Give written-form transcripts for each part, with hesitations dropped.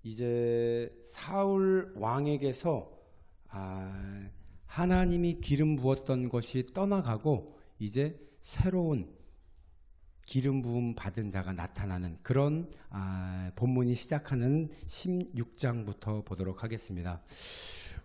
이제 사울 왕에게서 하나님이 기름 부었던 것이 떠나가고 이제 새로운 기름 부음 받은 자가 나타나는 그런 본문이 시작하는 16장부터 보도록 하겠습니다.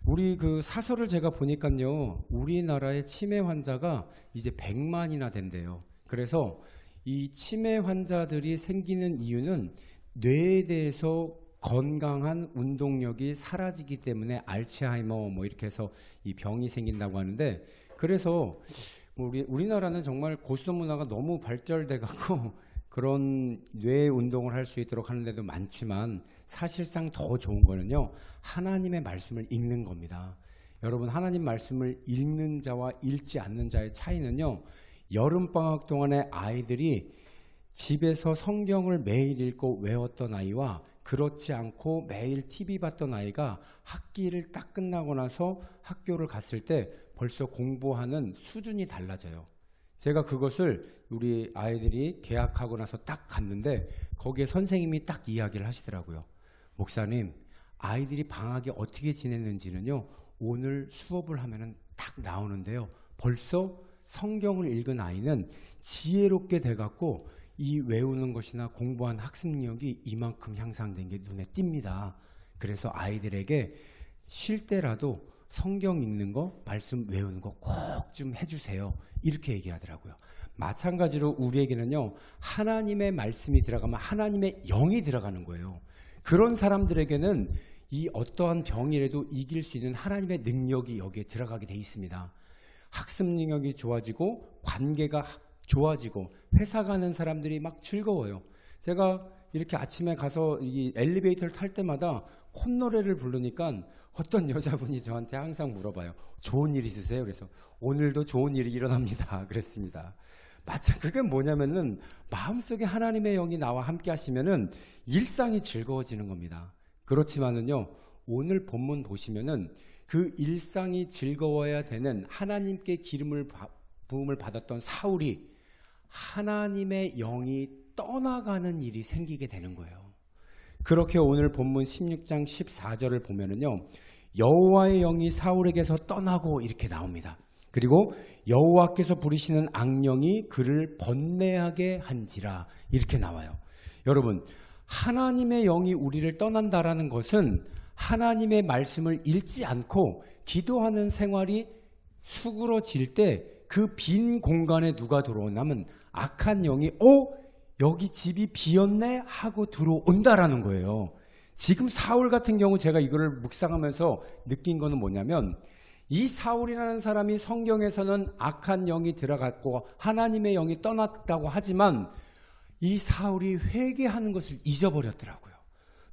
우리 그 사설을 제가 보니까요, 우리나라의 치매 환자가 이제 100만이나 된대요. 그래서 이 치매 환자들이 생기는 이유는 뇌에 대해서 건강한 운동력이 사라지기 때문에 알츠하이머 뭐 이렇게 해서 이 병이 생긴다고 하는데, 그래서 우리나라는 정말 고스톱 문화가 너무 발달돼 갖고 그런 뇌 운동을 할 수 있도록 하는 데도 많지만, 사실상 더 좋은 거는요, 하나님의 말씀을 읽는 겁니다. 여러분, 하나님 말씀을 읽는 자와 읽지 않는 자의 차이는요, 여름방학 동안에 아이들이 집에서 성경을 매일 읽고 외웠던 아이와 그렇지 않고 매일 TV 봤던 아이가 학기를 딱 끝나고 나서 학교를 갔을 때 벌써 공부하는 수준이 달라져요. 제가 그것을 우리 아이들이 개학하고 나서 딱 갔는데 거기에 선생님이 딱 이야기를 하시더라고요. 목사님, 아이들이 방학에 어떻게 지냈는지는요, 오늘 수업을 하면은 딱 나오는데요, 벌써 성경을 읽은 아이는 지혜롭게 돼갖고 이 외우는 것이나 공부한 학습 능력이 이만큼 향상된 게 눈에 띕니다. 그래서 아이들에게 쉴 때라도 성경 읽는 거, 말씀 외우는 거 꼭 좀 해주세요. 이렇게 얘기하더라고요. 마찬가지로 우리에게는요, 하나님의 말씀이 들어가면 하나님의 영이 들어가는 거예요. 그런 사람들에게는 이 어떠한 병이라도 이길 수 있는 하나님의 능력이 여기에 들어가게 돼 있습니다. 학습 능력이 좋아지고 관계가 좋아지고 회사 가는 사람들이 막 즐거워요. 제가 이렇게 아침에 가서 이 엘리베이터를 탈 때마다 콧노래를 부르니까 어떤 여자분이 저한테 항상 물어봐요. 좋은 일 있으세요? 그래서 오늘도 좋은 일이 일어납니다. 그랬습니다. 마찬 그게 뭐냐면은 마음속에 하나님의 영이 나와 함께 하시면은 일상이 즐거워지는 겁니다. 그렇지만은요, 오늘 본문 보시면은 그 일상이 즐거워야 되는 하나님께 기름을 부음을 받았던 사울이 하나님의 영이 떠나가는 일이 생기게 되는 거예요. 그렇게 오늘 본문 16장 14절을 보면은요, 여호와의 영이 사울에게서 떠나고 이렇게 나옵니다. 그리고 여호와께서 부리시는 악령이 그를 번뇌하게 한지라 이렇게 나와요. 여러분, 하나님의 영이 우리를 떠난다라는 것은 하나님의 말씀을 읽지 않고 기도하는 생활이 수그러질 때 그 빈 공간에 누가 들어오냐면 악한 영이 여기 집이 비었네 하고 들어온다라는 거예요. 지금 사울 같은 경우 제가 이거를 묵상하면서 느낀 거는 뭐냐면, 이 사울이라는 사람이 성경에서는 악한 영이 들어갔고 하나님의 영이 떠났다고 하지만 이 사울이 회개하는 것을 잊어버렸더라고요.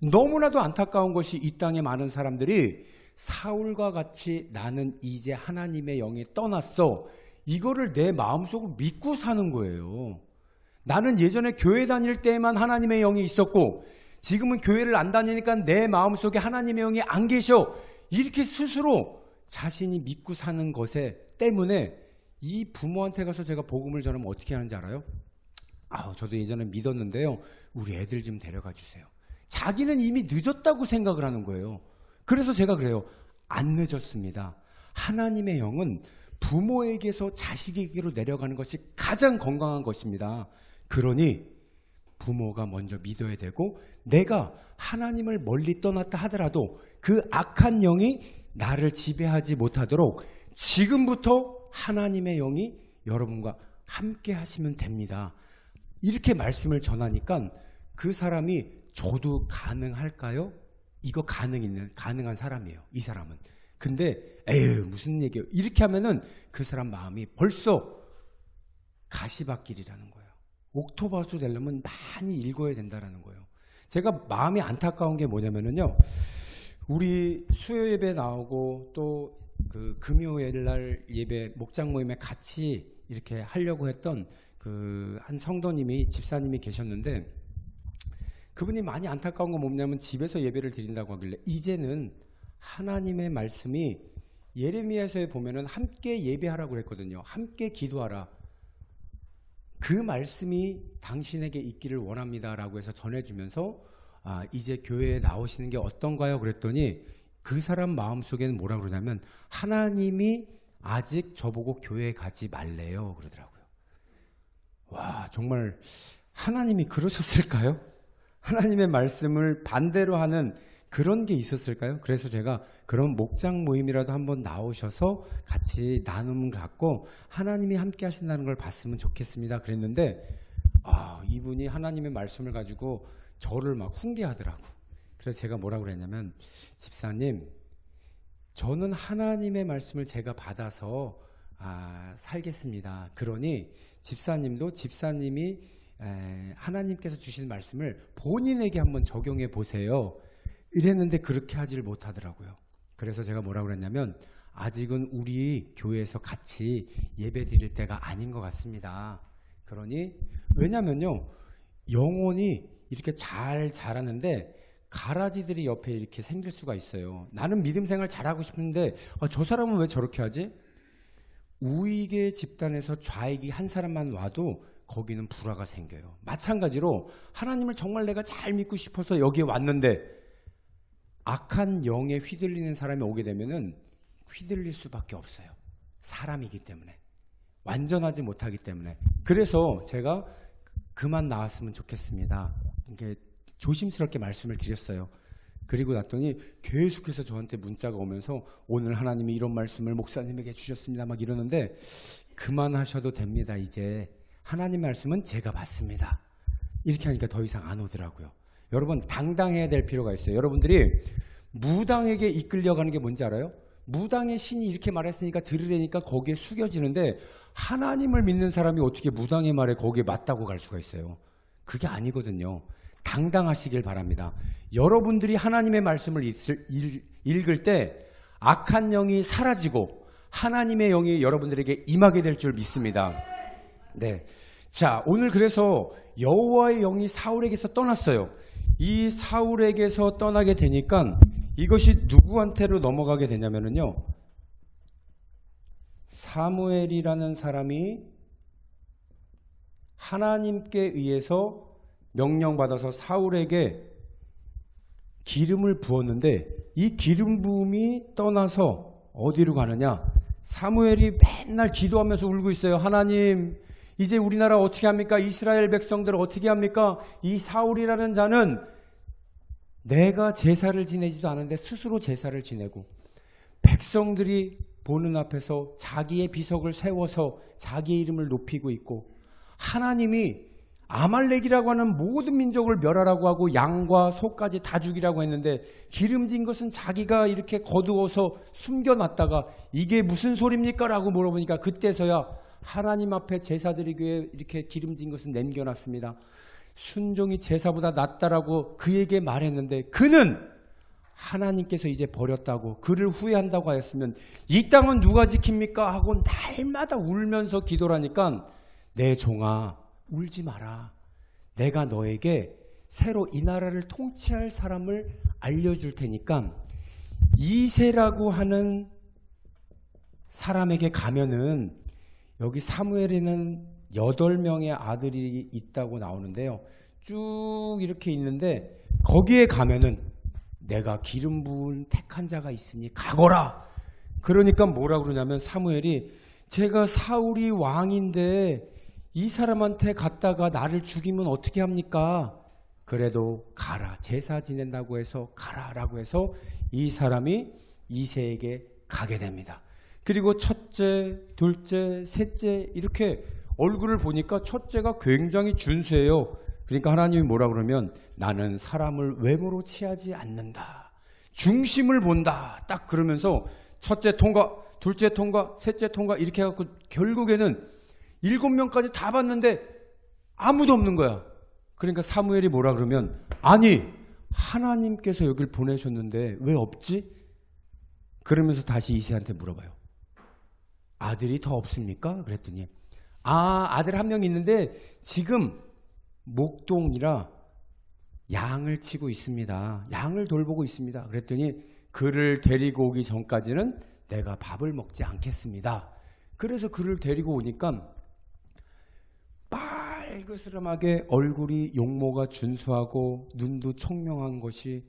너무나도 안타까운 것이 이 땅에 많은 사람들이 사울과 같이 나는 이제 하나님의 영이 떠났어, 이거를 내 마음속으로 믿고 사는 거예요. 나는 예전에 교회 다닐 때에만 하나님의 영이 있었고 지금은 교회를 안 다니니까 내 마음속에 하나님의 영이 안 계셔, 이렇게 스스로 자신이 믿고 사는 것에 때문에 이 부모한테 가서 제가 복음을 전하면 어떻게 하는지 알아요? 저도 예전에 믿었는데요, 우리 애들 좀 데려가 주세요. 자기는 이미 늦었다고 생각을 하는 거예요. 그래서 제가 그래요. 안 늦었습니다. 하나님의 영은 부모에게서 자식에게로 내려가는 것이 가장 건강한 것입니다. 그러니 부모가 먼저 믿어야 되고, 내가 하나님을 멀리 떠났다 하더라도 그 악한 영이 나를 지배하지 못하도록 지금부터 하나님의 영이 여러분과 함께 하시면 됩니다. 이렇게 말씀을 전하니까 그 사람이 저도 가능할까요? 이거 가능한 사람이에요, 이 사람은. 근데 무슨 얘기예요? 이렇게 하면은 그 사람 마음이 벌써 가시밭길이라는 거예요. 옥토버스 되려면 많이 읽어야 된다라는 거예요. 제가 마음이 안타까운 게 뭐냐면은요, 우리 수요 예배 나오고 또 그 금요일 날 예배 목장 모임에 같이 이렇게 하려고 했던 그 한 성도님이, 집사님이 계셨는데, 그분이 많이 안타까운 건 뭐냐면 집에서 예배를 드린다고 하길래, 이제는 하나님의 말씀이 예레미야서에 보면은 함께 예배하라고 그랬거든요. 함께 기도하라. 그 말씀이 당신에게 있기를 원합니다라고 해서 전해주면서 이제 교회에 나오시는 게 어떤가요? 그랬더니 그 사람 마음속에는 뭐라 그러냐면 하나님이 아직 저보고 교회에 가지 말래요 그러더라고요. 와, 정말 하나님이 그러셨을까요? 하나님의 말씀을 반대로 하는 그런 게 있었을까요? 그래서 제가 그런 목장 모임이라도 한번 나오셔서 같이 나눔을 갖고 하나님이 함께 하신다는 걸 봤으면 좋겠습니다 그랬는데 이분이 하나님의 말씀을 가지고 저를 막 훈계하더라고. 그래서 제가 뭐라고 그랬냐면, 집사님, 저는 하나님의 말씀을 제가 받아서 살겠습니다. 그러니 집사님도 집사님이 하나님께서 주시는 말씀을 본인에게 한번 적용해 보세요. 이랬는데 그렇게 하지를 못하더라고요. 그래서 제가 뭐라고 그랬냐면, 아직은 우리 교회에서 같이 예배 드릴 때가 아닌 것 같습니다. 그러니 왜냐면요, 영혼이 이렇게 잘 자라는데 가라지들이 옆에 이렇게 생길 수가 있어요. 나는 믿음 생활 잘하고 싶은데 저 사람은 왜 저렇게 하지? 우익의 집단에서 좌익이 한 사람만 와도 거기는 불화가 생겨요. 마찬가지로 하나님을 정말 내가 잘 믿고 싶어서 여기에 왔는데 악한 영에 휘둘리는 사람이 오게 되면은 휘둘릴 수밖에 없어요. 사람이기 때문에. 완전하지 못하기 때문에. 그래서 제가 그만 나왔으면 좋겠습니다. 이렇게 조심스럽게 말씀을 드렸어요. 그리고 났더니 계속해서 저한테 문자가 오면서 오늘 하나님이 이런 말씀을 목사님에게 주셨습니다 막 이러는데, 그만하셔도 됩니다. 이제 하나님 말씀은 제가 받습니다. 이렇게 하니까 더 이상 안 오더라고요. 여러분, 당당해야 될 필요가 있어요. 여러분들이 무당에게 이끌려가는 게 뭔지 알아요? 무당의 신이 이렇게 말했으니까 들으려니까 거기에 숙여지는데, 하나님을 믿는 사람이 어떻게 무당의 말에 거기에 맞다고 갈 수가 있어요? 그게 아니거든요. 당당하시길 바랍니다. 여러분들이 하나님의 말씀을 읽을 때 악한 영이 사라지고 하나님의 영이 여러분들에게 임하게 될 줄 믿습니다. 네. 자, 오늘 그래서 여호와의 영이 사울에게서 떠났어요. 이 사울에게서 떠나게 되니까 이것이 누구한테로 넘어가게 되냐면요, 사무엘이라는 사람이 하나님께 의해서 명령받아서 사울에게 기름을 부었는데, 이 기름 부음이 떠나서 어디로 가느냐? 사무엘이 맨날 기도하면서 울고 있어요. 하나님, 이제 우리나라 어떻게 합니까? 이스라엘 백성들을 어떻게 합니까? 이 사울이라는 자는 내가 제사를 지내지도 않은데 스스로 제사를 지내고, 백성들이 보는 앞에서 자기의 비석을 세워서 자기의 이름을 높이고 있고, 하나님이 아말렉이라고 하는 모든 민족을 멸하라고 하고 양과 소까지 다 죽이라고 했는데, 기름진 것은 자기가 이렇게 거두어서 숨겨놨다가 이게 무슨 소리입니까? 라고 물어보니까 그때서야 하나님 앞에 제사 드리기에 이렇게 기름진 것은 남겨놨습니다. 순종이 제사보다 낫다라고 그에게 말했는데, 그는 하나님께서 이제 버렸다고, 그를 후회한다고 하였으면 이 땅은 누가 지킵니까? 하고 날마다 울면서 기도를 하니까, 내 종아 울지 마라. 내가 너에게 새로 이 나라를 통치할 사람을 알려줄 테니까 이새라고 하는 사람에게 가면은, 여기 사무엘에는 8명의 아들이 있다고 나오는데요, 쭉 이렇게 있는데 거기에 가면은 내가 기름 부은 택한 자가 있으니 가거라. 그러니까 뭐라 그러냐면, 사무엘이 제가 사울이 왕인데 이 사람한테 갔다가 나를 죽이면 어떻게 합니까? 그래도 가라. 제사 지낸다고 해서 가라라고 해서 이 사람이 이새에게 가게 됩니다. 그리고 첫째, 둘째, 셋째 이렇게 얼굴을 보니까 첫째가 굉장히 준수해요. 그러니까 하나님이 뭐라 그러면, 나는 사람을 외모로 취하지 않는다. 중심을 본다. 딱 그러면서 첫째 통과, 둘째 통과, 셋째 통과 이렇게 해갖고 결국에는 7명까지 다 봤는데 아무도 없는 거야. 그러니까 사무엘이 뭐라 그러면, 아니 하나님께서 여길 보내셨는데 왜 없지? 그러면서 다시 이새한테 물어봐요. 아들이 더 없습니까? 그랬더니 아들 한 명 있는데 지금 목동이라 양을 치고 있습니다. 양을 돌보고 있습니다. 그랬더니 그를 데리고 오기 전까지는 내가 밥을 먹지 않겠습니다. 그래서 그를 데리고 오니까 빨그스름하게 얼굴이 용모가 준수하고 눈도 총명한 것이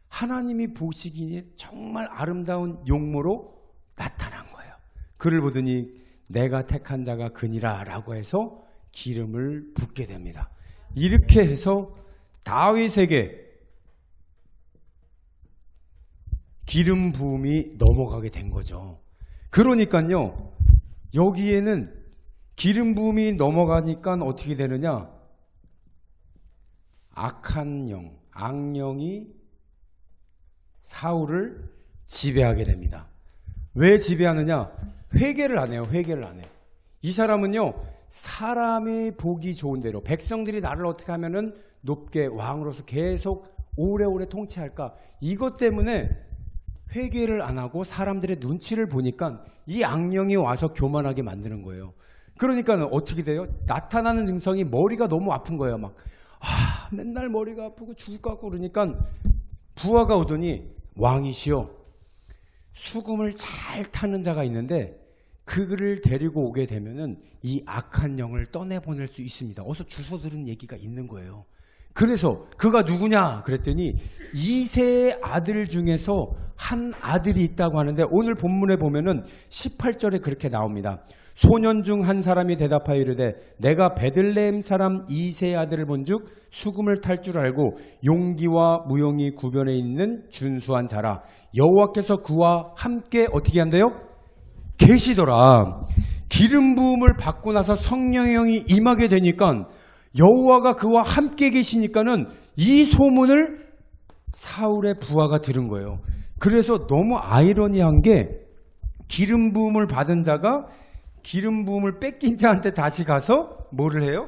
하나님이 보시기에 정말 아름다운 용모로 나타난 거예요. 그를 보더니 내가 택한 자가 그니라 라고 해서 기름을 붓게 됩니다. 이렇게 해서 다윗에게 기름 부음이 넘어가게 된 거죠. 그러니까요, 여기에는 기름 부음이 넘어가니까 어떻게 되느냐? 악한 영, 악령이 사울을 지배하게 됩니다. 왜 지배하느냐? 회개를 안 해요. 회개를 안 해요. 이 사람은요, 사람이 보기 좋은 대로 백성들이 나를 어떻게 하면은 높게 왕으로서 계속 오래오래 통치할까? 이것 때문에 회개를 안 하고 사람들의 눈치를 보니까 이 악령이 와서 교만하게 만드는 거예요. 그러니까 어떻게 돼요? 나타나는 증상이 머리가 너무 아픈 거예요. 막 맨날 머리가 아프고 죽을 것 같고 그러니까 부하가 오더니 왕이시여, 수금을 잘 타는 자가 있는데 그를 데리고 오게 되면은 이 악한 영을 떠내보낼 수 있습니다. 어서 주소 들은 얘기가 있는 거예요. 그래서 그가 누구냐 그랬더니 이세의 아들 중에서 한 아들이 있다고 하는데 오늘 본문에 보면은 18절에 그렇게 나옵니다. 소년 중 한 사람이 대답하여 이르되 내가 베들레헴 사람 이세의 아들을 본즉 수금을 탈 줄 알고 용기와 무용이 구변에 있는 준수한 자라. 여호와께서 그와 함께 어떻게 한대요? 계시더라. 기름 부음을 받고 나서 성령의 영이 임하게 되니까 여호와가 그와 함께 계시니까는 이 소문을 사울의 부하가 들은 거예요. 그래서 너무 아이러니한 게 기름 부음을 받은 자가 기름 부음을 뺏긴 자한테 다시 가서 뭐를 해요?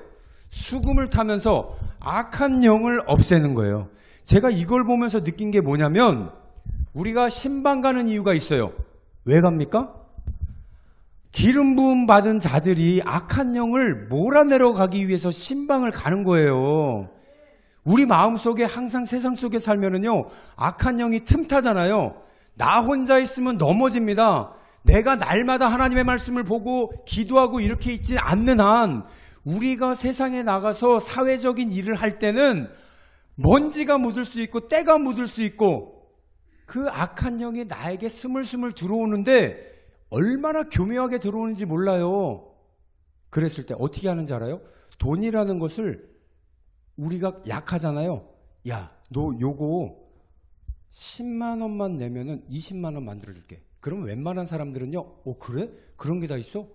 수금을 타면서 악한 영을 없애는 거예요. 제가 이걸 보면서 느낀 게 뭐냐면 우리가 신방 가는 이유가 있어요. 왜 갑니까? 기름 부음 받은 자들이 악한 영을 몰아내려 가기 위해서 신방을 가는 거예요. 우리 마음속에 항상 세상 속에 살면은요, 악한 영이 틈타잖아요. 나 혼자 있으면 넘어집니다. 내가 날마다 하나님의 말씀을 보고 기도하고 이렇게 있지 않는 한 우리가 세상에 나가서 사회적인 일을 할 때는 먼지가 묻을 수 있고 때가 묻을 수 있고 그 악한 영이 나에게 스물스물 들어오는데 얼마나 교묘하게 들어오는지 몰라요. 그랬을 때 어떻게 하는지 알아요? 돈이라는 것을 우리가 약하잖아요. 야, 너 요거 10만 원만 내면은 20만 원 만들어줄게. 그럼 웬만한 사람들은요, 그래? 그런 게 다 있어?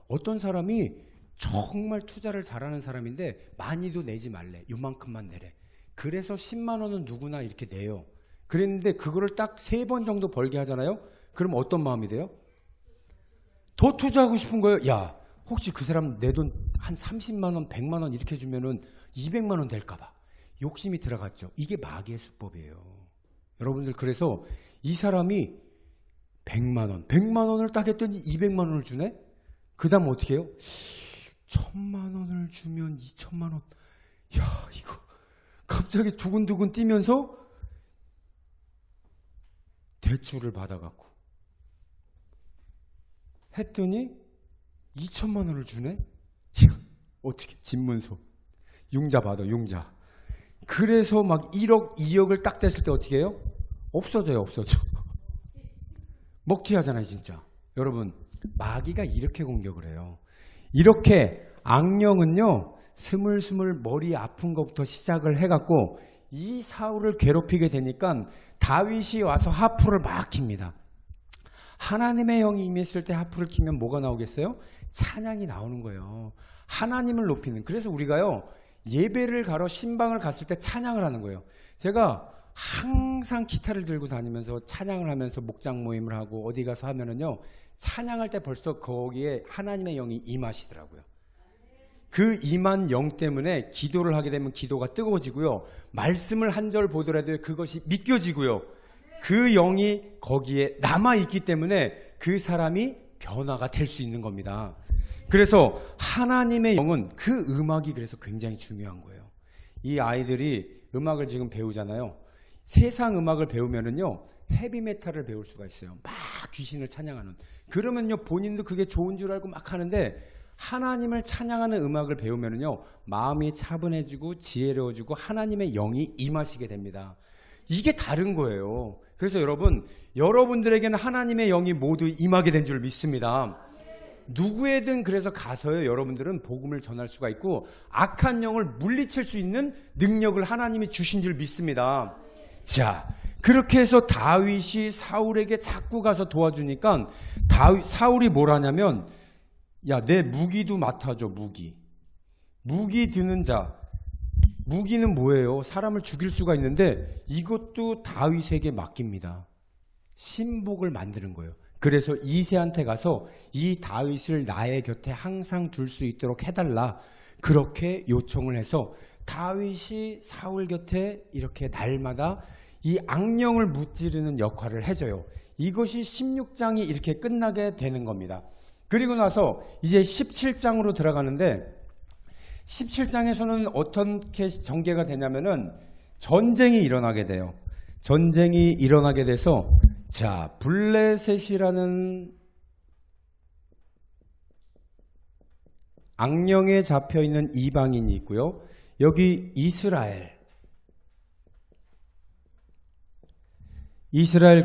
어떤 사람이 정말 투자를 잘하는 사람인데 많이도 내지 말래. 요만큼만 내래. 그래서 10만 원은 누구나 이렇게 내요. 그랬는데 그거를 딱 3번 정도 벌게 하잖아요. 그럼 어떤 마음이 돼요? 더 투자하고 싶은 거예요. 야, 혹시 그 사람 내 돈 한 30만 원, 100만 원 이렇게 주면은 200만 원 될까 봐. 욕심이 들어갔죠. 이게 마귀의 수법이에요. 여러분들, 그래서 이 사람이 100만 원을 딱 했더니 200만 원을 주네? 그 다음 어떻게 해요? 1000만 원을 주면 2000만 원. 야, 이거 갑자기 두근두근 뛰면서 대출을 받아갖고 했더니 2000만 원을 주네? 어떻게? 집문서. 융자 받아, 융자. 그래서 막 1억, 2억을 딱 됐을 때 어떻게 해요? 없어져요, 없어져. 먹튀 하잖아요, 진짜. 여러분, 마귀가 이렇게 공격을 해요. 이렇게 악령은요, 스물스물 머리 아픈 것부터 시작을 해갖고 이 사울을 괴롭히게 되니까 다윗이 와서 하프를 막 킵니다. 하나님의 영이 임했을 때 하프를 키면 뭐가 나오겠어요? 찬양이 나오는 거예요. 하나님을 높이는. 그래서 우리가요, 예배를 가러 신방을 갔을 때 찬양을 하는 거예요. 제가 항상 기타를 들고 다니면서 찬양을 하면서 목장 모임을 하고 어디 가서 하면은요, 찬양할 때 벌써 거기에 하나님의 영이 임하시더라고요. 그 임한 영 때문에 기도를 하게 되면 기도가 뜨거워지고요. 말씀을 한 절 보더라도 그것이 믿겨지고요. 그 영이 거기에 남아있기 때문에 그 사람이 변화가 될 수 있는 겁니다. 그래서 하나님의 영은 그 음악이 그래서 굉장히 중요한 거예요. 이 아이들이 음악을 지금 배우잖아요. 세상 음악을 배우면은요, 헤비메탈을 배울 수가 있어요. 막 귀신을 찬양하는. 그러면요, 본인도 그게 좋은 줄 알고 막 하는데 하나님을 찬양하는 음악을 배우면요 마음이 차분해지고 지혜로워지고 하나님의 영이 임하시게 됩니다. 이게 다른 거예요. 그래서 여러분들에게는 하나님의 영이 모두 임하게 된 줄 믿습니다. 누구에든 그래서 가서요 여러분들은 복음을 전할 수가 있고 악한 영을 물리칠 수 있는 능력을 하나님이 주신 줄 믿습니다. 자, 그렇게 해서 다윗이 사울에게 자꾸 가서 도와주니까 사울이 뭘 하냐면 야, 내 무기도 맡아줘. 무기 드는 자. 무기는 뭐예요? 사람을 죽일 수가 있는데 이것도 다윗에게 맡깁니다. 신복을 만드는 거예요. 그래서 이새한테 가서 이 다윗을 나의 곁에 항상 둘 수 있도록 해달라. 그렇게 요청을 해서 다윗이 사울 곁에 이렇게 날마다 이 악령을 무찌르는 역할을 해줘요. 이것이 16장이 이렇게 끝나게 되는 겁니다. 그리고 나서 이제 17장으로 들어가는데 17장에서는 어떻게 전개가 되냐면은 전쟁이 일어나게 돼요. 전쟁이 일어나게 돼서 자, 블레셋이라는 악령에 잡혀있는 이방인이 있고요. 여기 이스라엘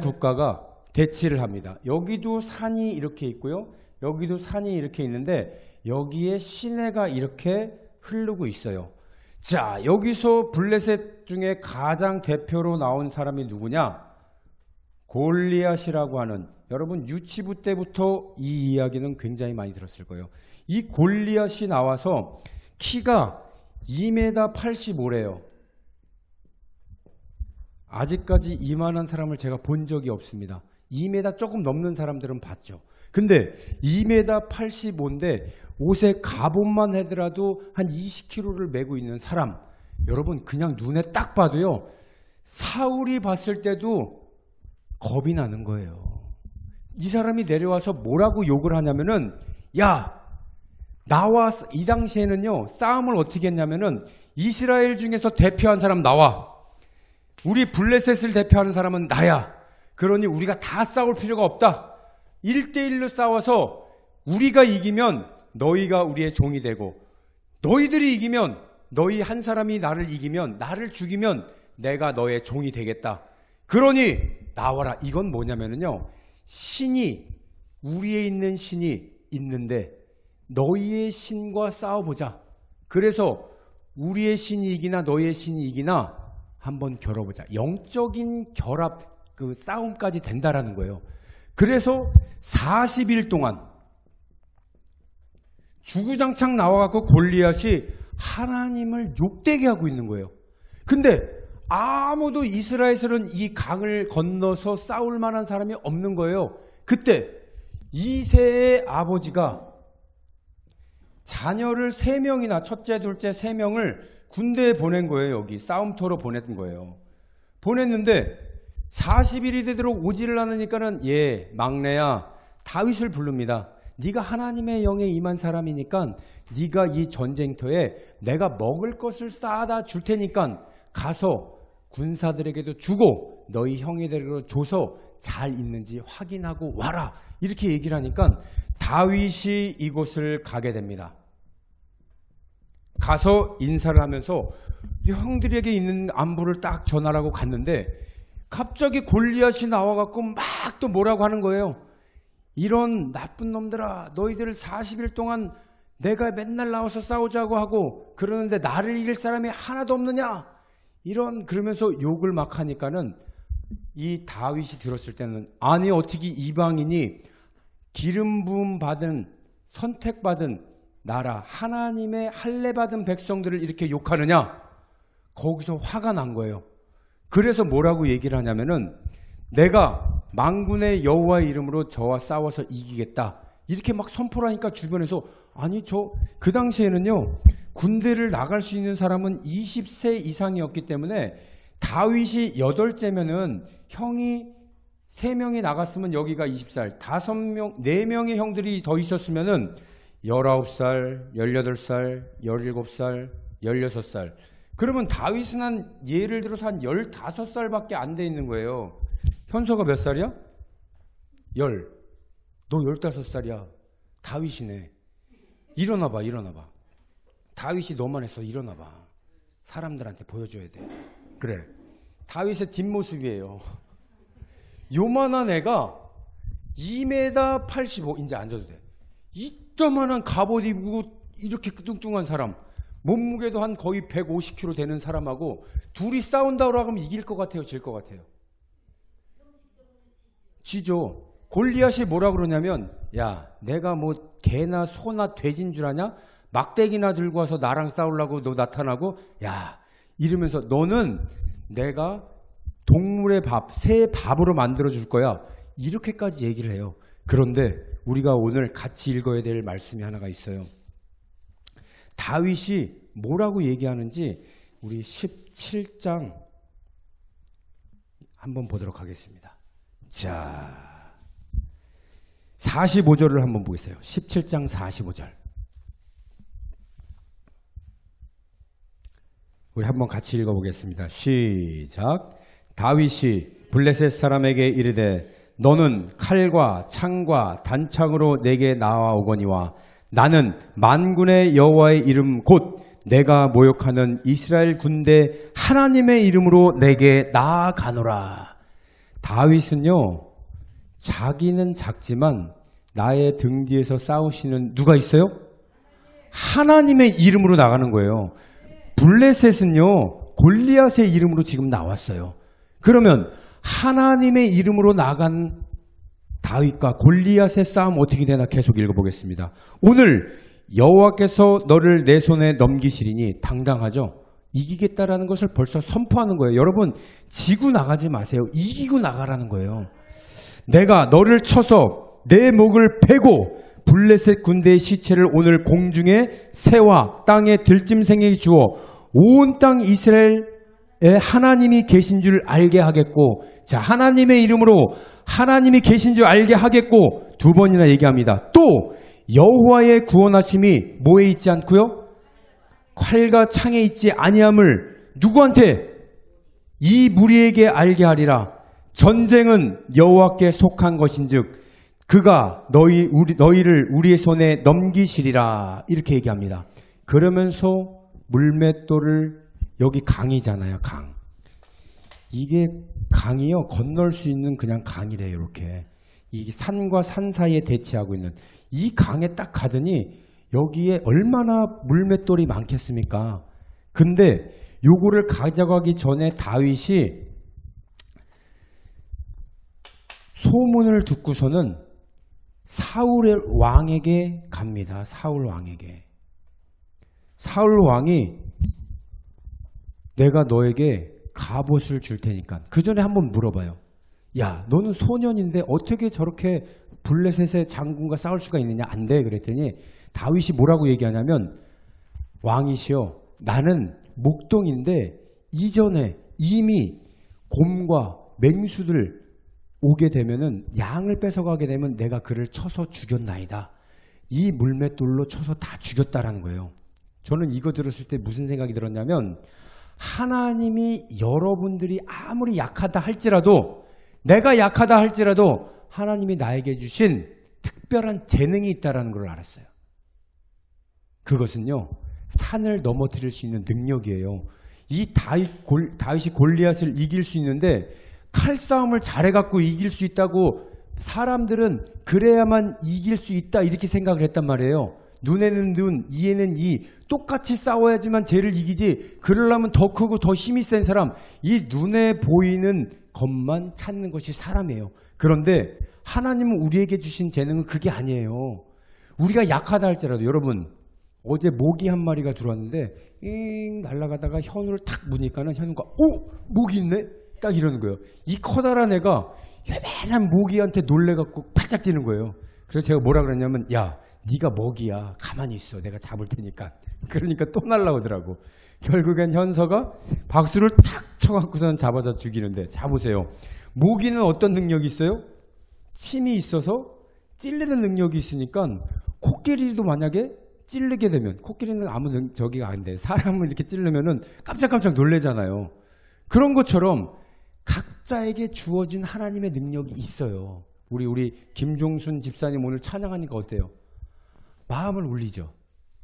국가가 대치를 합니다. 여기도 산이 이렇게 있고요. 여기도 산이 이렇게 있는데 여기에 시내가 이렇게 흐르고 있어요. 자, 여기서 블레셋 중에 가장 대표로 나온 사람이 누구냐? 골리앗이라고 하는, 여러분 유치부 때부터 이 이야기는 굉장히 많이 들었을 거예요. 이 골리앗이 나와서 키가 2m 85래요. 아직까지 이만한 사람을 제가 본 적이 없습니다. 2m 조금 넘는 사람들은 봤죠. 근데 2m 85인데 옷에 갑옷만 하더라도 한 20kg를 메고 있는 사람, 여러분 그냥 눈에 딱 봐도요 사울이 봤을 때도 겁이 나는 거예요. 이 사람이 내려와서 뭐라고 욕을 하냐면은 야, 나와. 이 당시에는요 싸움을 어떻게 했냐면은 이스라엘 중에서 대표한 사람 나와. 우리 블레셋을 대표하는 사람은 나야. 그러니 우리가 다 싸울 필요가 없다. 1대1로 싸워서 우리가 이기면 너희가 우리의 종이 되고, 너희들이 이기면, 너희 한 사람이 나를 이기면, 나를 죽이면 내가 너의 종이 되겠다. 그러니 나와라. 이건 뭐냐면요 신이, 우리에 있는 신이 있는데 너희의 신과 싸워보자. 그래서 우리의 신이 이기나 너희의 신이 이기나 한번 겨뤄보자. 영적인 결합, 그 싸움까지 된다라는 거예요. 그래서 40일 동안 주구장창 나와갖고 골리앗이 하나님을 욕되게 하고 있는 거예요. 근데 아무도 이스라엘에서는 이 강을 건너서 싸울 만한 사람이 없는 거예요. 그때 이새의 아버지가 자녀를 3명이나, 첫째, 둘째 3명을 군대에 보낸 거예요. 여기 싸움터로 보낸 거예요. 보냈는데 40일이 되도록 오지를 않으니까는 막내야, 다윗을 부릅니다. 네가 하나님의 영에 임한 사람이니까 네가 이 전쟁터에 내가 먹을 것을 쌓아다 줄 테니까 가서 군사들에게도 주고 너희 형제들에게도 줘서 잘 있는지 확인하고 와라. 이렇게 얘기를 하니까 다윗이 이곳을 가게 됩니다. 가서 인사를 하면서 형들에게 있는 안부를 딱 전하라고 갔는데 갑자기 골리앗이 나와갖고 막 또 뭐라고 하는 거예요. 이런 나쁜 놈들아, 너희들 40일 동안 내가 맨날 나와서 싸우자고 하고 그러는데 나를 이길 사람이 하나도 없느냐? 그러면서 욕을 막 하니까는 이 다윗이 들었을 때는 아니 어떻게 이방인이 기름 부음 받은, 선택받은 나라, 하나님의 할례 받은 백성들을 이렇게 욕하느냐? 거기서 화가 난 거예요. 그래서 뭐라고 얘기를 하냐면은 내가 만군의 여호와의 이름으로 저와 싸워서 이기겠다. 이렇게 막 선포를 하니까 주변에서 아니 그 당시에는요 군대를 나갈 수 있는 사람은 20세 이상이었기 때문에 다윗이 8째면은 형이 3명이 나갔으면 여기가 20살, 4명의 형들이 더 있었으면은 19살, 18살, 17살, 16살. 그러면 다윗은 예를 들어서 한 15살밖에 안 돼 있는 거예요. 현서가 몇 살이야? 너 15살이야. 다윗이네. 일어나봐, 일어나봐. 다윗이 너만 했어, 일어나봐. 사람들한테 보여줘야 돼. 그래. 다윗의 뒷모습이에요. 요만한 애가 2m 85, 이제 앉아도 돼. 이따만한 갑옷 입고 이렇게 뚱뚱한 사람, 몸무게도 한 거의 150kg 되는 사람하고 둘이 싸운다고 하면 이길 것 같아요, 질 것 같아요? 지죠. 골리앗이 뭐라 그러냐면, 야, 내가 뭐 개나 소나 돼지인 줄 아냐? 막대기나 들고 와서 나랑 싸우려고 너 나타나고, 야, 이러면서 너는 내가 동물의 밥, 새의 밥으로 만들어 줄 거야. 이렇게까지 얘기를 해요. 그런데 우리가 오늘 같이 읽어야 될 말씀이 하나가 있어요. 다윗이 뭐라고 얘기하는지 우리 17장 한번 보도록 하겠습니다. 자, 45절을 한번 보겠어요. 17장 45절. 우리 한번 같이 읽어보겠습니다. 시작. 다윗이 블레셋 사람에게 이르되 너는 칼과 창과 단창으로 내게 나아오거니와 나는 만군의 여호와의 이름 곧 내가 모욕하는 이스라엘 군대 하나님의 이름으로 내게 나아가노라. 다윗은요, 자기는 작지만 나의 등 뒤에서 싸우시는 누가 있어요? 하나님의 이름으로 나가는 거예요. 블레셋은요, 골리앗의 이름으로 지금 나왔어요. 그러면 하나님의 이름으로 나간 다윗과 골리앗의 싸움 어떻게 되나 계속 읽어보겠습니다. 오늘 여호와께서 너를 내 손에 넘기시리니 당당하죠. 이기겠다라는 것을 벌써 선포하는 거예요. 여러분, 지고 나가지 마세요. 이기고 나가라는 거예요. 내가 너를 쳐서 내 목을 베고 블레셋 군대의 시체를 오늘 공중에 새와 땅에 들짐승에게 주어 온 땅 이스라엘에 하나님이 계신 줄 알게 하겠고, 자, 하나님의 이름으로 하나님이 계신 줄 알게 하겠고, 두 번이나 얘기합니다. 또 여호와의 구원하심이 뭐에 있지 않고요? 칼과 창에 있지 아니함을 누구한테? 이 무리에게 알게 하리라. 전쟁은 여호와께 속한 것인즉 그가 너희를 우리의 손에 넘기시리라. 이렇게 얘기합니다. 그러면서 물맷돌을, 여기 강이잖아요, 강. 이게 강이요, 건널 수 있는 그냥 강이래요, 이렇게. 이 산과 산 사이에 대치하고 있는 이 강에 딱 가더니 여기에 얼마나 물맷돌이 많겠습니까? 근데 요거를 가져가기 전에 다윗이 소문을 듣고서는 사울의 왕에게 갑니다. 사울 왕에게. 사울 왕이 내가 너에게 갑옷을 줄 테니까. 그 전에 한번 물어봐요. 야, 너는 소년인데 어떻게 저렇게 블레셋의 장군과 싸울 수가 있느냐? 안 돼. 그랬더니 다윗이 뭐라고 얘기하냐면, 왕이시여, 나는 목동인데 이전에 이미 곰과 맹수들 오게 되면은, 양을 뺏어가게 되면 내가 그를 쳐서 죽였나이다. 이 물맷돌로 쳐서 다 죽였다라는 거예요. 저는 이거 들었을 때 무슨 생각이 들었냐면, 하나님이 여러분들이 아무리 약하다 할지라도, 내가 약하다 할지라도 하나님이 나에게 주신 특별한 재능이 있다는 걸 알았어요. 그것은요, 산을 넘어뜨릴 수 있는 능력이에요. 이 다윗이 골리앗을 이길 수 있는데, 칼싸움을 잘해갖고 이길 수 있다고 사람들은 그래야만 이길 수 있다 이렇게 생각을 했단 말이에요. 눈에는 눈, 이에는 이, 똑같이 싸워야지만 쟤를 이기지, 그러려면 더 크고 더 힘이 센 사람, 이 눈에 보이는 것만 찾는 것이 사람이에요. 그런데 하나님은 우리에게 주신 재능은 그게 아니에요. 우리가 약하다 할지라도, 여러분, 어제 모기 한 마리가 들어왔는데 잉 날아가다가 현우를 탁 무니까는 현우가 오! 모기 있네? 딱 이러는 거예요. 이 커다란 애가 요만한 모기한테 놀래갖고 팔짝 뛰는 거예요. 그래서 제가 뭐라 그랬냐면, 야, 네가 먹이야. 가만히 있어. 내가 잡을 테니까. 그러니까 또 날라오더라고. 결국엔 현서가 박수를 탁 쳐갖고선 잡아서 죽이는데, 자 보세요. 모기는 어떤 능력이 있어요? 침이 있어서 찔리는 능력이 있으니까, 코끼리도 만약에 찔르게 되면, 코끼리는 아무 저기가 안 돼. 사람을 이렇게 찔르면은 깜짝깜짝 놀래잖아요. 그런 것처럼 각자에게 주어진 하나님의 능력이 있어요. 우리 김종순 집사님 오늘 찬양하니까 어때요? 마음을 울리죠.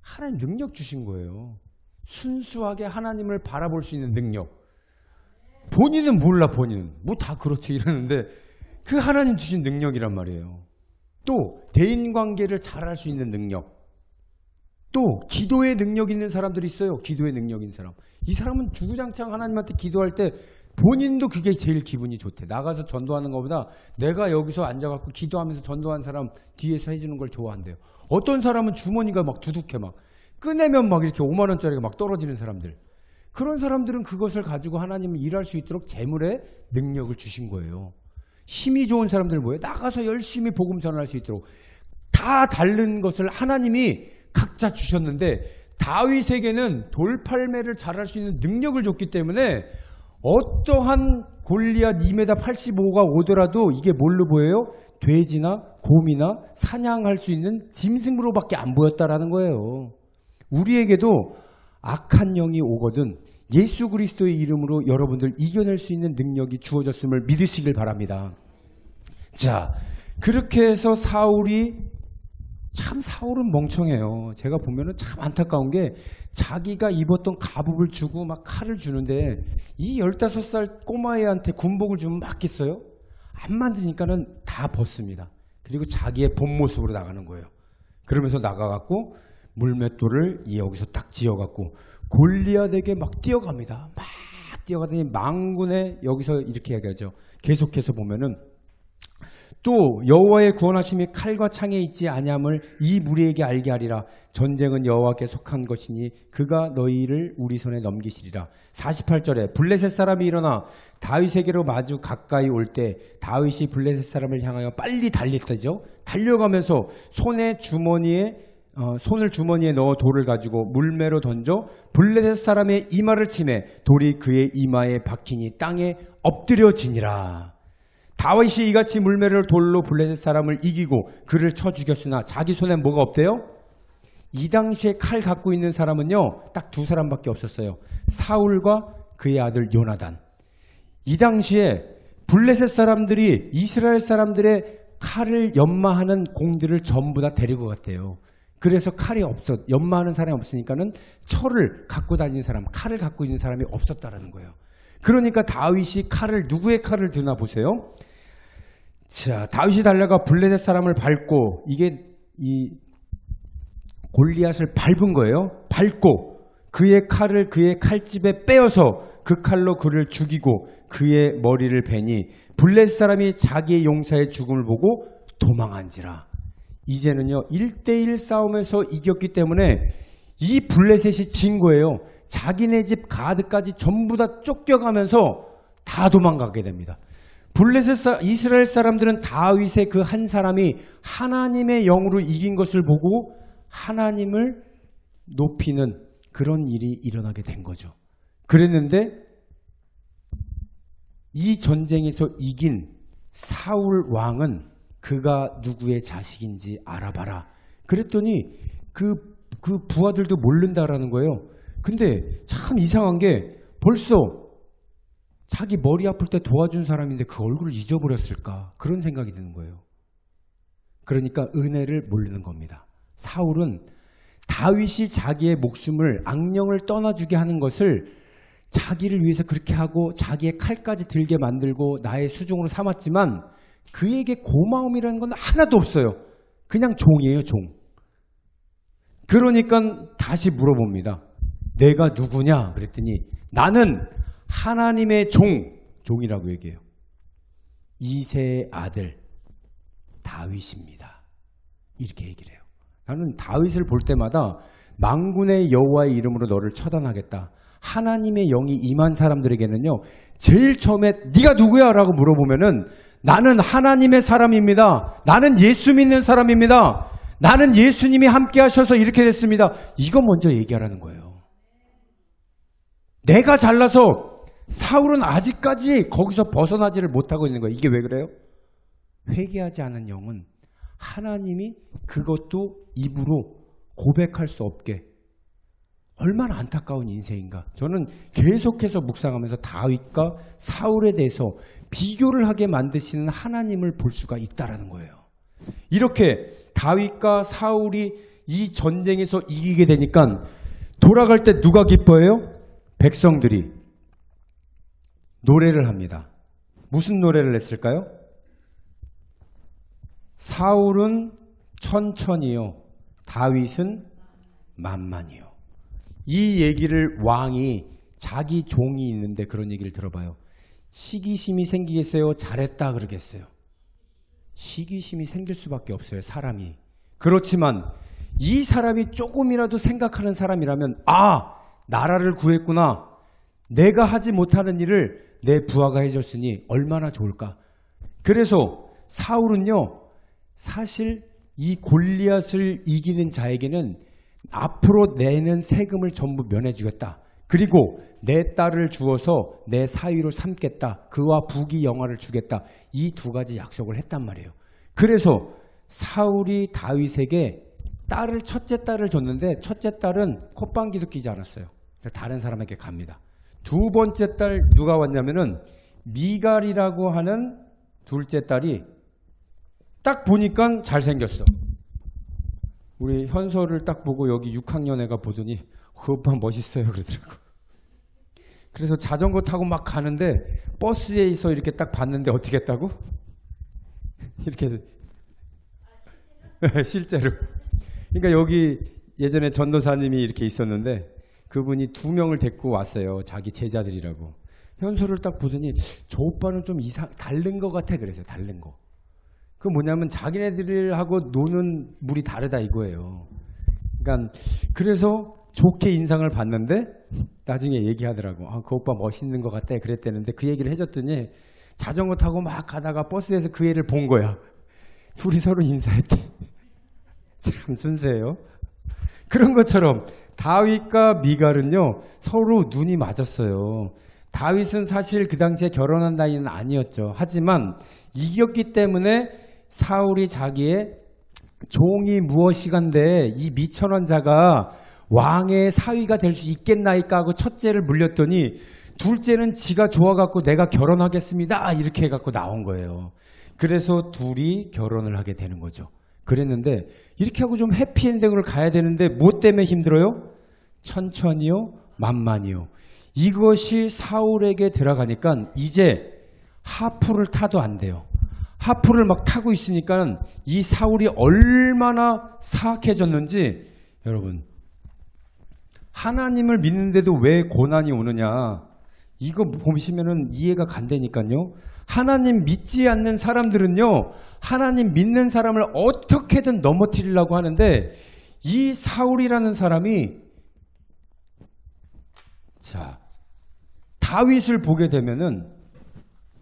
하나님 능력 주신 거예요. 순수하게 하나님을 바라볼 수 있는 능력. 본인은 몰라, 본인은. 뭐 다 그렇지 이러는데 그 하나님 주신 능력이란 말이에요. 또 대인관계를 잘할 수 있는 능력. 또 기도의 능력 있는 사람들이 있어요. 기도의 능력 있는 사람. 이 사람은 주구장창 하나님한테 기도할 때 본인도 그게 제일 기분이 좋대. 나가서 전도하는 것보다 내가 여기서 앉아갖고 기도하면서 전도한 사람 뒤에서 해주는 걸 좋아한대요. 어떤 사람은 주머니가 막 두둑해, 막 꺼내면 막 이렇게 5만 원짜리가 막 떨어지는 사람들. 그런 사람들은 그것을 가지고 하나님을 일할 수 있도록 재물의 능력을 주신 거예요. 힘이 좋은 사람들 뭐예요? 나가서 열심히 복음 전할 수 있도록 다 다른 것을 하나님이 각자 주셨는데 다윗에게는 돌팔매를 잘할 수 있는 능력을 줬기 때문에 어떠한 골리앗 2m 85가 오더라도 이게 뭘로 보여요? 돼지나 곰이나 사냥할 수 있는 짐승으로밖에 안 보였다라는 거예요. 우리에게도 악한 영이 오거든 예수 그리스도의 이름으로 여러분들 이겨낼 수 있는 능력이 주어졌음을 믿으시길 바랍니다. 자, 그렇게 해서 사울은 멍청해요. 제가 보면은 참 안타까운 게 자기가 입었던 갑옷을 주고 막 칼을 주는데 이 15살 꼬마애한테 군복을 주면 맞겠어요? 안 만드니까는 다 벗습니다. 그리고 자기의 본 모습으로 나가는 거예요. 그러면서 나가갖고 물맷돌을 여기서 딱 지어갖고 골리앗에게 막 뛰어갑니다. 막 뛰어가더니 망군에 여기서 이렇게 얘기하죠. 계속해서 보면은 또 여호와의 구원하심이 칼과 창에 있지 아니함을 이 무리에게 알게 하리라. 전쟁은 여호와께 속한 것이니 그가 너희를 우리 손에 넘기시리라. 48절에 블레셋 사람이 일어나 다윗에게로 마주 가까이 올 때 다윗이 블레셋 사람을 향하여 빨리 달렸다죠. 달려가면서 손을 주머니에 넣어 돌을 가지고 물매로 던져 블레셋 사람의 이마를 치매 돌이 그의 이마에 박히니 땅에 엎드려지니라. 다윗이 이같이 물매를 돌로 블레셋 사람을 이기고 그를 쳐 죽였으나 자기 손에 뭐가 없대요? 이 당시에 칼 갖고 있는 사람은요 딱 두 사람밖에 없었어요. 사울과 그의 아들 요나단. 이 당시에 블레셋 사람들이 이스라엘 사람들의 칼을 연마하는 공들을 전부 다 데리고 갔대요. 그래서 칼이 연마하는 사람이 없으니까는 철을 갖고 다니는 사람, 칼을 갖고 있는 사람이 없었다라는 거예요. 그러니까 다윗이 누구의 칼을 드나 보세요. 자, 다윗이 달려가 블레셋 사람을 밟고 이게 이 골리앗을 밟은 거예요. 밟고 그의 칼을 그의 칼집에 빼어서 그 칼로 그를 죽이고 그의 머리를 베니 블레셋 사람이 자기의 용사의 죽음을 보고 도망한지라. 이제는요 1대1 싸움에서 이겼기 때문에 이 블레셋이 진 거예요. 자기네 집 가드까지 전부 다 쫓겨가면서 다 도망가게 됩니다. 이스라엘 사람들은 다윗의 그 한 사람이 하나님의 영으로 이긴 것을 보고 하나님을 높이는 그런 일이 일어나게 된 거죠. 그랬는데 이 전쟁에서 이긴 사울 왕은 그가 누구의 자식인지 알아봐라. 그랬더니 그 부하들도 모른다라는 거예요. 근데 참 이상한 게 벌써 자기 머리 아플 때 도와준 사람인데 그 얼굴을 잊어버렸을까? 그런 생각이 드는 거예요. 그러니까 은혜를 모르는 겁니다. 사울은 다윗이 자기의 목숨을 악령을 떠나주게 하는 것을 자기를 위해서 그렇게 하고 자기의 칼까지 들게 만들고 나의 수종으로 삼았지만 그에게 고마움이라는 건 하나도 없어요. 그냥 종이에요, 종. 그러니까 다시 물어봅니다. 내가 누구냐? 그랬더니 나는 하나님의 종이라고 얘기해요. 이새의 아들 다윗입니다. 이렇게 얘기를 해요. 나는 다윗을 볼 때마다 만군의 여호와의 이름으로 너를 처단하겠다. 하나님의 영이 임한 사람들에게는요. 제일 처음에 네가 누구야? 라고 물어보면은 나는 하나님의 사람입니다. 나는 예수 믿는 사람입니다. 나는 예수님이 함께 하셔서 이렇게 됐습니다. 이거 먼저 얘기하라는 거예요. 내가 잘나서 사울은 아직까지 거기서 벗어나지를 못하고 있는 거예요. 이게 왜 그래요? 회개하지 않은 영은 하나님이 그것도 입으로 고백할 수 없게 얼마나 안타까운 인생인가. 저는 계속해서 묵상하면서 다윗과 사울에 대해서 비교를 하게 만드시는 하나님을 볼 수가 있다라는 거예요. 이렇게 다윗과 사울이 이 전쟁에서 이기게 되니까 돌아갈 때 누가 기뻐해요? 백성들이 노래를 합니다. 무슨 노래를 했을까요? 사울은 천천히요, 다윗은 만만히요. 이 얘기를 왕이 자기 종이 있는데 그런 얘기를 들어봐요. 시기심이 생기겠어요? 잘했다 그러겠어요? 시기심이 생길 수밖에 없어요, 사람이. 그렇지만 이 사람이 조금이라도 생각하는 사람이라면, 아, 나라를 구했구나. 내가 하지 못하는 일을 내 부하가 해줬으니 얼마나 좋을까. 그래서 사울은요, 사실 이 골리앗을 이기는 자에게는 앞으로 내는 세금을 전부 면해주겠다. 그리고 내 딸을 주어서 내 사위로 삼겠다. 그와 부귀 영화를 주겠다. 이 두 가지 약속을 했단 말이에요. 그래서 사울이 다윗에게 첫째 딸을 줬는데 첫째 딸은 콧방귀도 끼지 않았어요. 다른 사람에게 갑니다. 두 번째 딸 누가 왔냐면은 미갈이라고 하는 둘째 딸이 딱 보니까 잘생겼어. 우리 현서를 딱 보고 여기 6학년 애가 보더니 그 오빠 멋있어요 그러더라고. 그래서 자전거 타고 막 가는데 버스에 있어 이렇게 딱 봤는데 어떻게 했다고? 이렇게 해서 실제로. 그러니까 여기 예전에 전도사님이 이렇게 있었는데 그분이 2명을 데리고 왔어요. 자기 제자들이라고. 현서를 딱 보더니 저 오빠는 좀 다른 것 같아 그랬어요. 다른 거. 그 뭐냐면 자기네들하고 노는 물이 다르다 이거예요. 그러니까 그래서 좋게 인상을 봤는데 나중에 얘기하더라고. 아, 그 오빠 멋있는 것 같아 그랬대는데 그 얘기를 해줬더니 자전거 타고 막 가다가 버스에서 그 애를 본 거야. 둘이 서로 인사했대. 참 순수해요. 그런 것처럼 다윗과 미갈은요 서로 눈이 맞았어요. 다윗은 사실 그 당시에 결혼한 나이는 아니었죠. 하지만 이겼기 때문에 사울이 자기의 종이 무엇이간데 이 미천한 자가 왕의 사위가 될 수 있겠나이까 하고 첫째를 물렸더니 둘째는 지가 좋아갖고 내가 결혼하겠습니다 이렇게 해갖고 나온 거예요. 그래서 둘이 결혼을 하게 되는 거죠. 그랬는데 이렇게 하고 좀 해피엔딩으로 가야 되는데 뭐 때문에 힘들어요? 천천히요, 만만히요. 이것이 사울에게 들어가니까 이제 하프를 타도 안 돼요. 하프를 막 타고 있으니까 이 사울이 얼마나 사악해졌는지. 여러분, 하나님을 믿는데도 왜 고난이 오느냐, 이거 보시면은 이해가 간다니까요. 하나님 믿지 않는 사람들은요 하나님 믿는 사람을 어떻게든 넘어뜨리려고 하는데 이 사울이라는 사람이 자 다윗을 보게 되면은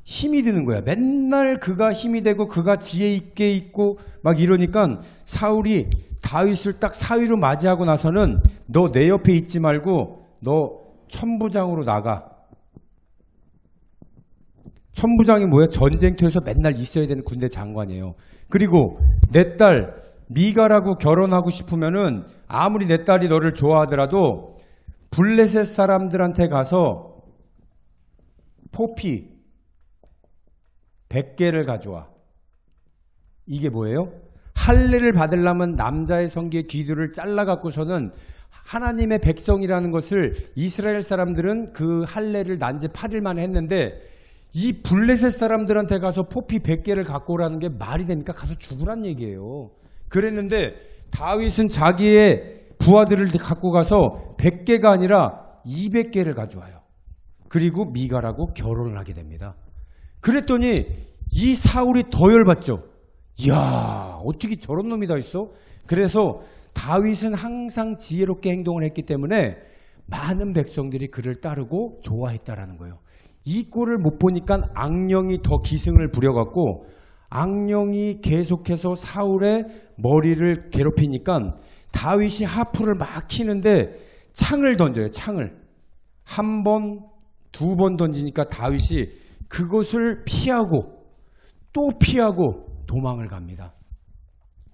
힘이 드는 거야. 맨날 그가 힘이 되고 그가 지혜 있게 있고 막 이러니까 사울이 다윗을 딱 사위로 맞이하고 나서는 너 내 옆에 있지 말고 너 천부장으로 나가. 천부장이 뭐야? 전쟁터에서 맨날 있어야 되는 군대 장관이에요. 그리고 내 딸 미갈하고 결혼하고 싶으면은 아무리 내 딸이 너를 좋아하더라도 블레셋 사람들한테 가서 포피 100개를 가져와. 이게 뭐예요? 할례를 받으려면 남자의 성기의 귀두를 잘라갖고서는 하나님의 백성이라는 것을 이스라엘 사람들은 그 할례를 난지 8일 만에 했는데 이 블레셋 사람들한테 가서 포피 100개를 갖고 오라는 게 말이 되니까 가서 죽으란 얘기예요. 그랬는데 다윗은 자기의 부하들을 갖고 가서 100개가 아니라 200개를 가져와요. 그리고 미갈하고 결혼을 하게 됩니다. 그랬더니 이 사울이 더 열받죠. 이야, 어떻게 저런 놈이 다 있어? 그래서 다윗은 항상 지혜롭게 행동을 했기 때문에 많은 백성들이 그를 따르고 좋아했다라는 거예요. 이 꼴을 못 보니까 악령이 더 기승을 부려갖고 악령이 계속해서 사울의 머리를 괴롭히니까 다윗이 하프를 막 키는데 창을 던져요. 창을. 한 번, 2번 던지니까 다윗이 그것을 피하고 또 피하고 도망을 갑니다.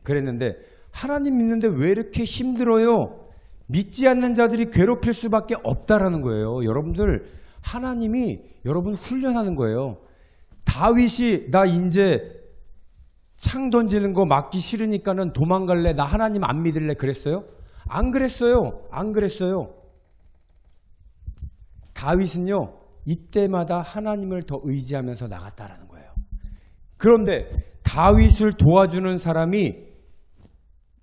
그랬는데 하나님 믿는데 왜 이렇게 힘들어요? 믿지 않는 자들이 괴롭힐 수밖에 없다라는 거예요. 여러분들, 하나님이 여러분 훈련하는 거예요. 다윗이 나 이제 창 던지는 거 맞기 싫으니까는 도망갈래, 나 하나님 안 믿을래 그랬어요? 안 그랬어요. 안 그랬어요. 다윗은요, 이때마다 하나님을 더 의지하면서 나갔다라는 거예요. 그런데 다윗을 도와주는 사람이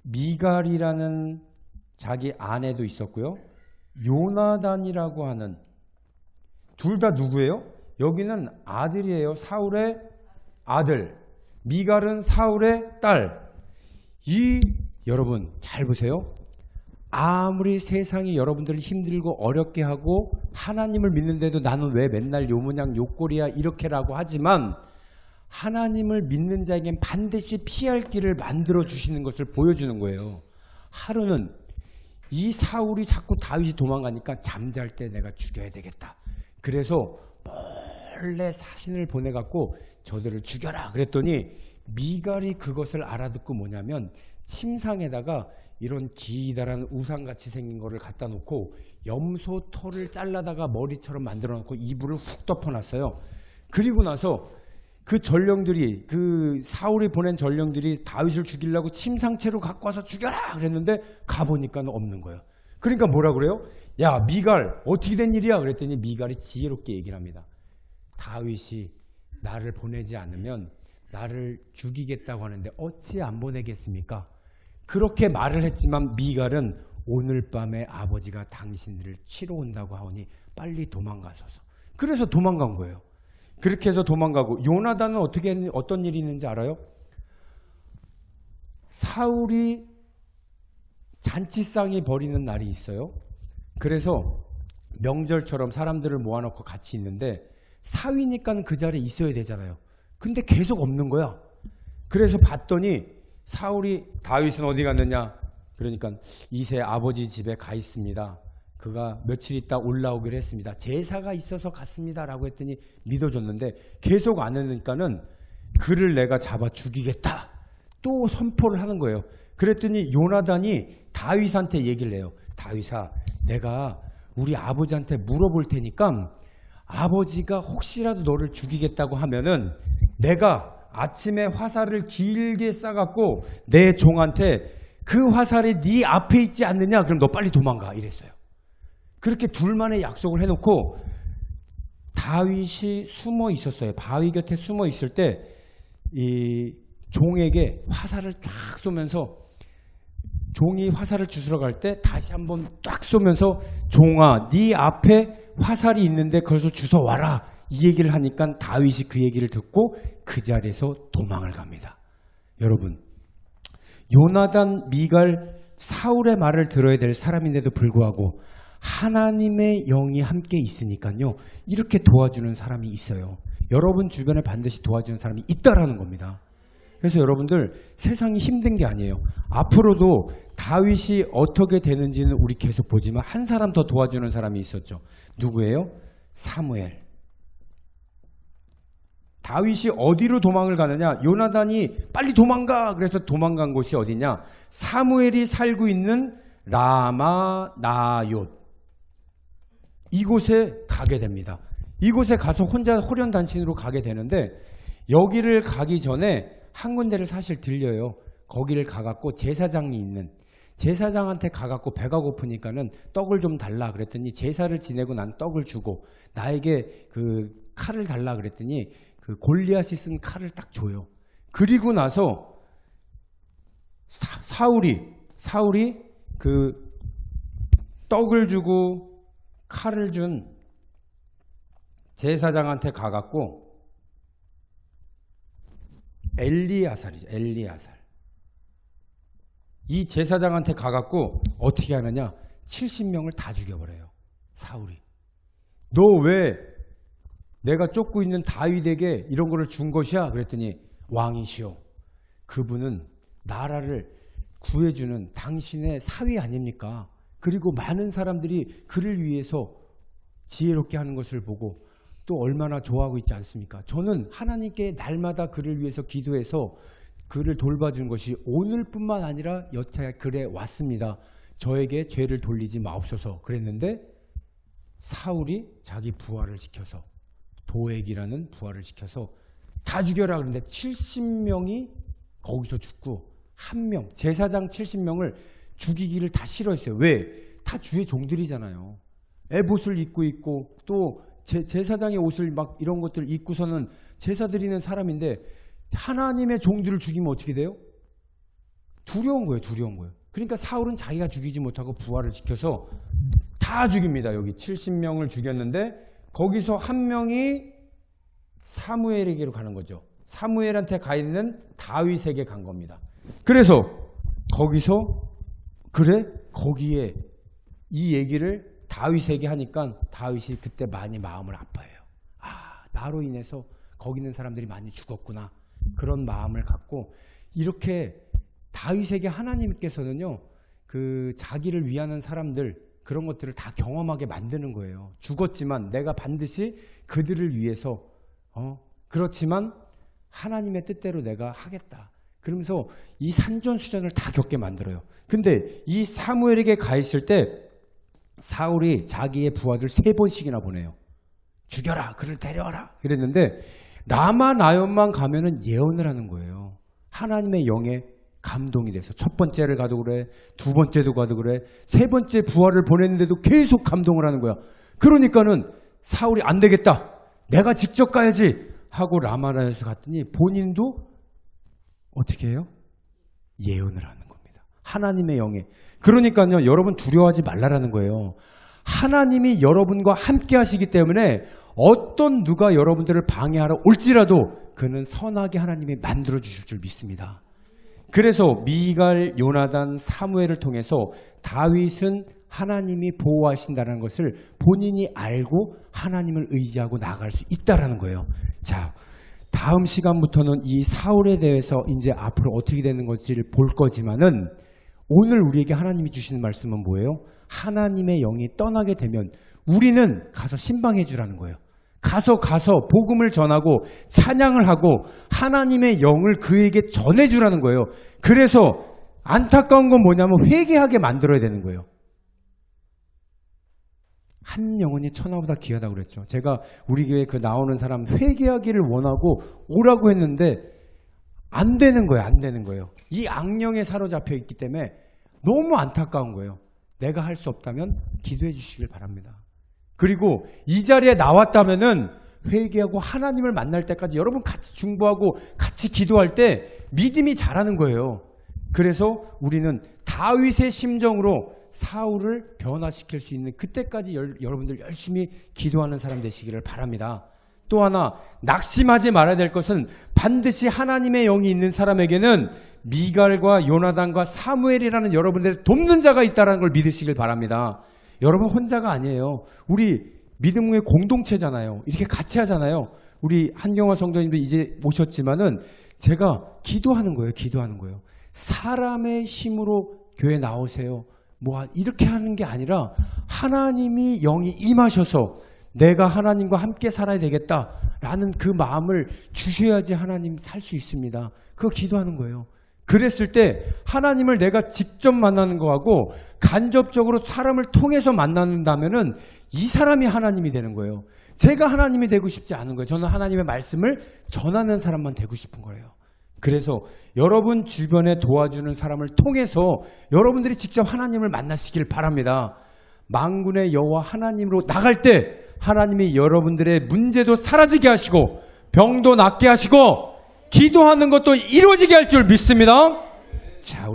미갈이라는 자기 아내도 있었고요. 요나단이라고 하는, 둘 다 누구예요? 여기는 아들이에요. 사울의 아들. 미갈은 사울의 딸. 여러분 잘 보세요. 아무리 세상이 여러분들을 힘들고 어렵게 하고 하나님을 믿는데도 나는 왜 맨날 요 모양 요 꼴이야 이렇게라고 하지만, 하나님을 믿는 자에겐 반드시 피할 길을 만들어 주시는 것을 보여주는 거예요. 하루는 이 사울이 자꾸 다윗이 도망가니까 잠잘 때 내가 죽여야 되겠다. 그래서 몰래 사신을 보내갖고 저들을 죽여라 그랬더니, 미갈이 그것을 알아듣고 뭐냐면 침상에다가 이런 기다란 우상같이 생긴 거를 갖다 놓고 염소 털을 잘라다가 머리처럼 만들어 놓고 이불을 훅 덮어놨어요. 그리고 나서 그 전령들이, 그 사울이 보낸 전령들이 다윗을 죽이려고 침상채로 갖고 와서 죽여라 그랬는데 가보니까 없는 거예요. 그러니까 뭐라 그래요? 야 미갈 어떻게 된 일이야? 그랬더니 미갈이 지혜롭게 얘기를 합니다. 다윗이 나를 보내지 않으면 나를 죽이겠다고 하는데 어찌 안 보내겠습니까? 그렇게 말을 했지만 미갈은 오늘 밤에 아버지가 당신들을 치러 온다고 하오니 빨리 도망가소서. 그래서 도망간 거예요. 그렇게 해서 도망가고, 요나단은 어떤 일이 있는지 알아요? 사울이 잔치상이 벌이는 날이 있어요. 그래서 명절처럼 사람들을 모아놓고 같이 있는데 사위니까 그 자리에 있어야 되잖아요. 근데 계속 없는 거야. 그래서 봤더니 사울이 다윗은 어디 갔느냐? 그러니까 이세 아버지 집에 가 있습니다. 그가 며칠 있다 올라오기로 했습니다. 제사가 있어서 갔습니다. 라고 했더니 믿어줬는데 계속 안 하니까는 그를 내가 잡아 죽이겠다. 또 선포를 하는 거예요. 그랬더니 요나단이 다윗한테 얘기를 해요. 다윗아, 내가 우리 아버지한테 물어볼 테니까 아버지가 혹시라도 너를 죽이겠다고 하면은 내가 아침에 화살을 길게 싸갖고 내 종한테 그 화살이 네 앞에 있지 않느냐? 그럼 너 빨리 도망가. 이랬어요. 그렇게 둘만의 약속을 해놓고 다윗이 숨어 있었어요. 바위 곁에 숨어 있을 때 이 종에게 화살을 쫙 쏘면서, 종이 화살을 주스러 갈 때 다시 한번 딱 쏘면서 종아 네 앞에 화살이 있는데 그것을 주워 와라. 이 얘기를 하니까 다윗이 그 얘기를 듣고 그 자리에서 도망을 갑니다. 여러분, 요나단, 미갈, 사울의 말을 들어야 될 사람인데도 불구하고 하나님의 영이 함께 있으니까요, 이렇게 도와주는 사람이 있어요. 여러분 주변에 반드시 도와주는 사람이 있다라는 겁니다. 그래서 여러분들, 세상이 힘든 게 아니에요. 앞으로도 다윗이 어떻게 되는지는 우리 계속 보지만 한 사람 더 도와주는 사람이 있었죠. 누구예요? 사무엘. 다윗이 어디로 도망을 가느냐? 요나단이 빨리 도망가! 그래서 도망간 곳이 어디냐? 사무엘이 살고 있는 라마 나옅. 이곳에 가게 됩니다. 이곳에 가서 혼자 호련단신으로 가게 되는데, 여기를 가기 전에 한 군데를 사실 들려요. 거기를 가갖고 제사장이 있는, 제사장한테 가갖고 배가 고프니까는 떡을 좀 달라 그랬더니 제사를 지내고 난 떡을 주고, 나에게 그 칼을 달라 그랬더니 그 골리앗이 쓴 칼을 딱 줘요. 그리고 나서 사울이 그 떡을 주고 칼을 준 제사장한테 가갖고, 엘리야살이죠. 엘리야살. 이 제사장한테 가갖고 어떻게 하느냐? 70명을 다 죽여버려요. 사울이. 너 왜 내가 쫓고 있는 다윗에게 이런 거를 준 것이야? 그랬더니 왕이시오. 그분은 나라를 구해주는 당신의 사위 아닙니까? 그리고 많은 사람들이 그를 위해서 지혜롭게 하는 것을 보고 또 얼마나 좋아하고 있지 않습니까? 저는 하나님께 날마다 그를 위해서 기도해서 그를 돌봐준 것이 오늘뿐만 아니라 여차에 그래 왔습니다. 저에게 죄를 돌리지 마옵소서 그랬는데, 사울이 자기 부하를 시켜서, 도액이라는 부하를 시켜서 다 죽여라 그러는데 70명이 거기서 죽고 한 명, 제사장 70명을 죽이기를 다 싫어했어요. 왜? 다 주의 종들이잖아요. 에봇을 입고 있고 또 제사장의 옷을 막 이런 것들 입고서는 제사 드리는 사람인데 하나님의 종들을 죽이면 어떻게 돼요? 두려운 거예요. 두려운 거예요. 그러니까 사울은 자기가 죽이지 못하고 부하를 시켜서 다 죽입니다. 여기 70명을 죽였는데 거기서 한 명이 사무엘에게로 가는 거죠. 사무엘한테 가 있는 다윗에게 간 겁니다. 그래서 거기서 그래? 거기에 이 얘기를 다윗에게 하니까 다윗이 그때 많이 마음을 아파해요. 아, 나로 인해서 거기 있는 사람들이 많이 죽었구나. 그런 마음을 갖고 이렇게 다윗에게 하나님께서는요, 그 자기를 위하는 사람들 그런 것들을 다 경험하게 만드는 거예요. 죽었지만 내가 반드시 그들을 위해서 그렇지만 하나님의 뜻대로 내가 하겠다. 그러면서 이 산전수전을 다 겪게 만들어요. 근데 이 사무엘에게 가 있을 때 사울이 자기의 부하들 3번씩이나 보내요. 죽여라, 그를 데려와라 그랬는데 라마 나옅만 가면은 예언을 하는 거예요. 하나님의 영에 감동이 돼서 첫 번째를 가도 그래, 두 번째도 가도 그래, 세 번째 부하를 보냈는데도 계속 감동을 하는 거야. 그러니까는 사울이 안 되겠다, 내가 직접 가야지 하고 라마 나옅에 갔더니 본인도 어떻게 해요? 예언을 하는 겁니다. 하나님의 영에. 그러니까요, 여러분 두려워하지 말라라는 거예요. 하나님이 여러분과 함께 하시기 때문에 어떤 누가 여러분들을 방해하러 올지라도 그는 선하게 하나님이 만들어 주실 줄 믿습니다. 그래서 미갈, 요나단, 사무엘을 통해서 다윗은 하나님이 보호하신다는 것을 본인이 알고 하나님을 의지하고 나아갈 수 있다는 거예요. 자, 다음 시간부터는 이 사울에 대해서 이제 앞으로 어떻게 되는 건지를 볼 거지만은 오늘 우리에게 하나님이 주시는 말씀은 뭐예요? 하나님의 영이 떠나게 되면 우리는 가서 신방해 주라는 거예요. 가서 복음을 전하고 찬양을 하고 하나님의 영을 그에게 전해주라는 거예요. 그래서 안타까운 건 뭐냐면 회개하게 만들어야 되는 거예요. 한 영혼이 천하보다 귀하다고 그랬죠. 제가 우리 교회 그 나오는 사람 회개하기를 원하고 오라고 했는데 안 되는 거예요. 안 되는 거예요. 이 악령에 사로잡혀 있기 때문에 너무 안타까운 거예요. 내가 할 수 없다면 기도해 주시길 바랍니다. 그리고 이 자리에 나왔다면은 회개하고 하나님을 만날 때까지 여러분 같이 중보하고 같이 기도할 때 믿음이 자라는 거예요. 그래서 우리는 다윗의 심정으로 사울을 변화시킬 수 있는 그때까지 여러분들 열심히 기도하는 사람 되시기를 바랍니다. 또 하나 낙심하지 말아야 될 것은 반드시 하나님의 영이 있는 사람에게는 미갈과 요나단과 사무엘이라는 여러분들의 돕는 자가 있다는 걸 믿으시길 바랍니다. 여러분 혼자가 아니에요. 우리 믿음의 공동체잖아요. 이렇게 같이 하잖아요. 우리 한경화 성도님도 이제 오셨지만은 제가 기도하는 거예요. 기도하는 거예요. 사람의 힘으로 교회 나오세요. 뭐 이렇게 하는 게 아니라 하나님이 영이 임하셔서 내가 하나님과 함께 살아야 되겠다라는 그 마음을 주셔야지 하나님 살 수 있습니다. 그거 기도하는 거예요. 그랬을 때 하나님을 내가 직접 만나는 거하고 간접적으로 사람을 통해서 만난다면은 이 사람이 하나님이 되는 거예요. 제가 하나님이 되고 싶지 않은 거예요. 저는 하나님의 말씀을 전하는 사람만 되고 싶은 거예요. 그래서 여러분 주변에 도와주는 사람을 통해서 여러분들이 직접 하나님을 만나시길 바랍니다. 만군의 여호와 하나님으로 나갈 때 하나님이 여러분들의 문제도 사라지게 하시고 병도 낫게 하시고 기도하는 것도 이루어지게 할 줄 믿습니다. 자,